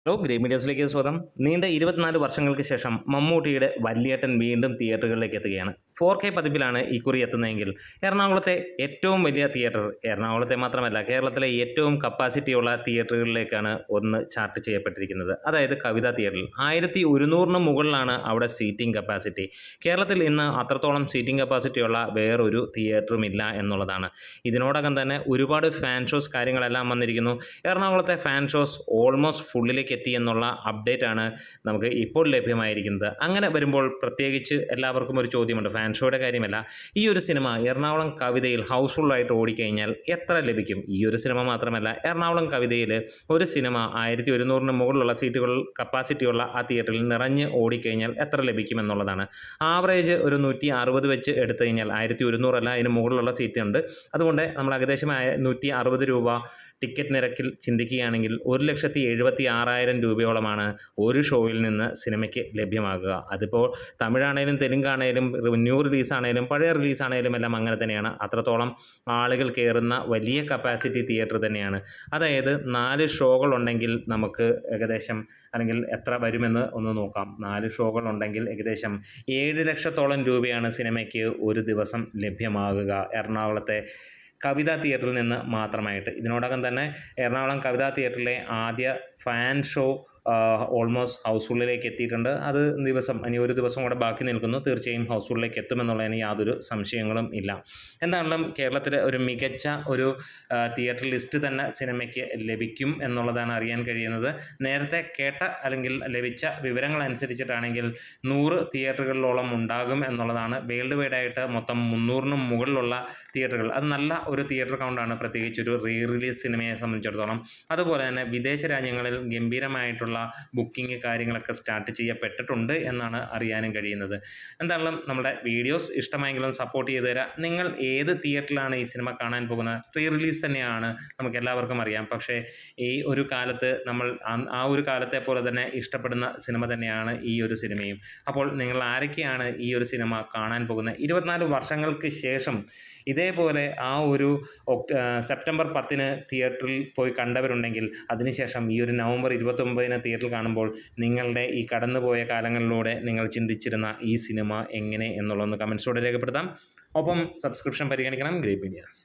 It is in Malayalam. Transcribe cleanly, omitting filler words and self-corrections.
ഹലോ ഗ്രേറ്റ് മീഡിയാസിലേക്ക് സ്വാഗതം. നീണ്ട 24 വർഷങ്ങൾക്ക് ശേഷം മമ്മൂട്ടിയുടെ വല്യേട്ടൻ വീണ്ടും തിയേറ്ററുകളിലേക്ക് എത്തുകയാണ്. 4K പതിപ്പിലാണ് ഇക്കുറി എത്തുന്നതെങ്കിൽ എറണാകുളത്തെ ഏറ്റവും വലിയ തിയേറ്റർ, എറണാകുളത്തെ മാത്രമല്ല കേരളത്തിലെ ഏറ്റവും കപ്പാസിറ്റിയുള്ള തിയേറ്ററുകളിലേക്കാണ് ഒന്ന് ചാർട്ട് ചെയ്യപ്പെട്ടിരിക്കുന്നത്. അതായത് കവിത തിയേറ്ററിൽ 1100 മുകളിലാണ് അവിടെ സീറ്റിംഗ് കപ്പാസിറ്റി. കേരളത്തിൽ ഇന്ന് അത്രത്തോളം സീറ്റിംഗ് കപ്പാസിറ്റിയുള്ള വേറൊരു തിയേറ്ററും ഇല്ല എന്നുള്ളതാണ്. ഇതിനോടകം തന്നെ ഒരുപാട് ഫാൻ ഷോസ് കാര്യങ്ങളെല്ലാം വന്നിരിക്കുന്നു. എറണാകുളത്തെ ഫാൻ ഷോസ് ഓൾമോസ്റ്റ് ഫുള്ളിലേക്ക് എത്തി എന്നുള്ള അപ്ഡേറ്റ് ആണ് നമുക്ക് ഇപ്പോൾ ലഭ്യമായിരിക്കുന്നത്. അങ്ങനെ വരുമ്പോൾ പ്രത്യേകിച്ച് എല്ലാവർക്കും ഒരു ചോദ്യമുണ്ട്, ഫാൻ ഷോയുടെ കാര്യമല്ല, ഈ ഒരു സിനിമ എറണാകുളം കവിതയിൽ ഹൗസ്ഫുള്ളായിട്ട് ഓടിക്കഴിഞ്ഞാൽ എത്ര ലഭിക്കും? ഈ ഒരു സിനിമ മാത്രമല്ല, എറണാകുളം കവിതയിൽ ഒരു സിനിമ 1100 മുകളിലുള്ള സീറ്റുകൾ കപ്പാസിറ്റിയുള്ള ആ തിയേറ്ററിൽ നിറഞ്ഞ് ഓടിക്കഴിഞ്ഞാൽ എത്ര ലഭിക്കും എന്നുള്ളതാണ്. ആവറേജ് ഒരു 160 വെച്ച് എടുത്തു കഴിഞ്ഞാൽ 1100 അല്ല, അതിന് മുകളിലുള്ള സീറ്റ് ഉണ്ട്. അതുകൊണ്ട് നമ്മൾ ഏകദേശം 160 രൂപ ടിക്കറ്റ് നിരക്കിൽ ചിന്തിക്കുകയാണെങ്കിൽ 1,76,000 രൂപയോളമാണ് ഒരു ഷോയിൽ നിന്ന് സിനിമയ്ക്ക് ലഭ്യമാകുക. അതിപ്പോൾ തമിഴാണേലും തെലുങ്കാണേലും ന്യൂ റിലീസാണേലും പഴയ റിലീസാണേലും എല്ലാം അങ്ങനെ തന്നെയാണ്. അത്രത്തോളം ആളുകൾ കയറുന്ന വലിയ കപ്പാസിറ്റി തിയേറ്റർ തന്നെയാണ്. അതായത് 4 ഷോകളുണ്ടെങ്കിൽ നമുക്ക് ഏകദേശം, അല്ലെങ്കിൽ എത്ര വരുമെന്ന് ഒന്ന് നോക്കാം. 4 ഷോകളുണ്ടെങ്കിൽ ഏകദേശം 7 ലക്ഷത്തോളം രൂപയാണ് സിനിമയ്ക്ക് ഒരു ദിവസം ലഭ്യമാകുക എറണാകുളത്തെ കവിത തിയേറ്ററിൽ നിന്ന് മാത്രമായിട്ട്. ഇതിനോടകം തന്നെ എറണാകുളം കവിത തിയേറ്ററിലെ ആദ്യ ഫാൻ ഷോ ഓൾമോസ്റ്റ് ഹൗസ്ഫുള്ളിലേക്ക് എത്തിയിട്ടുണ്ട്. അത് ഇനി ഒരു ദിവസം കൂടെ ബാക്കി നിൽക്കുന്നു. തീർച്ചയായും ഹൗസ്ഫുള്ളിലേക്ക് എത്തുമെന്നുള്ളതിന് യാതൊരു സംശയങ്ങളും ഇല്ല. എന്താണെങ്കിലും കേരളത്തിലെ ഒരു മികച്ച ഒരു തിയേറ്റർ ലിസ്റ്റ് തന്നെ സിനിമയ്ക്ക് ലഭിക്കും എന്നുള്ളതാണ് അറിയാൻ കഴിയുന്നത്. നേരത്തെ കേട്ട അല്ലെങ്കിൽ ലഭിച്ച വിവരങ്ങൾ അനുസരിച്ചിട്ടാണെങ്കിൽ 100 തിയേറ്ററുകളിലോളം ഉണ്ടാകും എന്നുള്ളതാണ്. വേൾഡ് വൈഡായിട്ട് മൊത്തം 300 മുകളിലുള്ള തിയേറ്ററുകൾ, അത് നല്ല ഒരു തിയേറ്റർ കൗണ്ടാണ്, പ്രത്യേകിച്ച് ഒരു റീ റിലീസ് സിനിമയെ സംബന്ധിച്ചിടത്തോളം. അതുപോലെ തന്നെ വിദേശ രാജ്യങ്ങളിൽ ഗംഭീരമായിട്ടുള്ള ബുക്കിംഗ് കാര്യങ്ങളൊക്കെ സ്റ്റാർട്ട് ചെയ്യപ്പെട്ടിട്ടുണ്ട് എന്നാണ് അറിയാനും കഴിയുന്നത്. എന്തായാലും നമ്മുടെ വീഡിയോസ് ഇഷ്ടമായെങ്കിലും സപ്പോർട്ട് ചെയ്ത് തരാം. നിങ്ങൾ ഏത് തിയേറ്ററിലാണ് ഈ സിനിമ കാണാൻ പോകുന്നത്? റീ റിലീസ് തന്നെയാണ്, നമുക്ക് എല്ലാവർക്കും അറിയാം. പക്ഷേ ഈ ഒരു കാലത്ത് നമ്മൾ ആ ഒരു കാലത്തെ പോലെ തന്നെ ഇഷ്ടപ്പെടുന്ന സിനിമ തന്നെയാണ് ഈ ഒരു സിനിമയും. അപ്പോൾ നിങ്ങൾ ആരൊക്കെയാണ് ഈ ഒരു സിനിമ കാണാൻ പോകുന്നത്? 24 വർഷങ്ങൾക്ക് ശേഷം ഇതേപോലെ ആ ഒരു സെപ്റ്റംബർ 10 തിയേറ്ററിൽ പോയി കണ്ടവരുണ്ടെങ്കിൽ അതിനുശേഷം ഈ ഒരു നവംബർ 29 തിയേറ്ററിൽ കാണുമ്പോൾ നിങ്ങളുടെ ഈ കടന്നുപോയ കാലങ്ങളിലൂടെ നിങ്ങൾ ചിന്തിച്ചിരുന്ന ഈ സിനിമ എങ്ങനെ എന്നുള്ളതൊന്ന് കമൻസിലൂടെ രേഖപ്പെടുത്താം. ഒപ്പം സബ്സ്ക്രിപ്ഷൻ പരിഗണിക്കണം. Great medias.